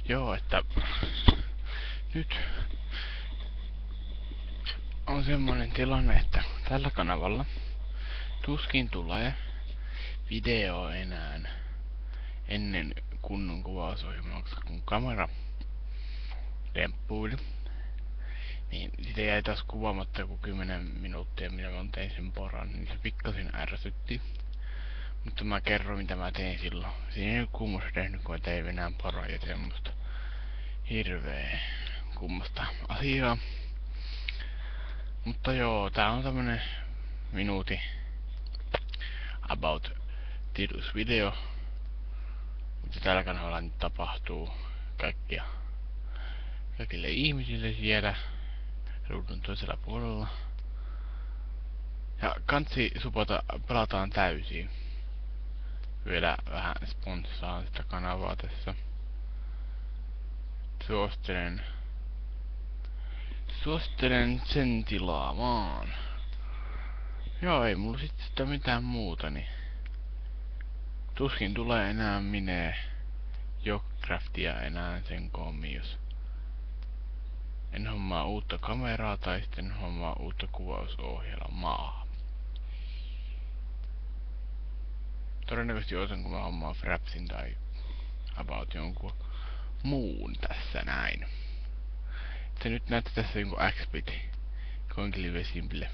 Joo, että nyt on semmonen tilanne, että tällä kanavalla tuskin tulee video enää ennen kunnon kuvausohjelmaa, koska kun kamera temppuili, niin sitä jäi taas kuvaamatta joku 10 minuuttia, mitä mä tein sen poran, niin se pikkasen ärsytti. Mutta mä kerron mitä mä tein silloin. Siinä ei oo kummassa tehnyt, kun mä tein enää poraa ja semmoista hirveä kummasta asiaa. Mutta joo, tää on tämmönen minuutin about tiedotusvideo. Mutta tällä kanavalla nyt tapahtuu kaikille ihmisille siellä ruudun toisella puolella. Ja kansi supota pelataan täysin. Vielä vähän sponssaan sitä kanavaa tässä. Suosittelen sen tilaamaan. Joo, ei mulla sit sitä mitään muuta, niin tuskin tulee enää minne Jokcraftia enää sen koommin, jos en hommaa uutta kameraa tai sitten hommaa uutta kuvausohjelmaa. Todennäköisesti otan kun mä hommaan Frapsin tai about jonkun muun tässä näin. Se nyt näyttää tässä jonkun XSplit Conclave Simple.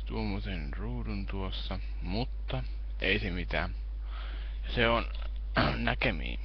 Tuommoisen ruudun tuossa, mutta ei se mitään. Se on näkemiin.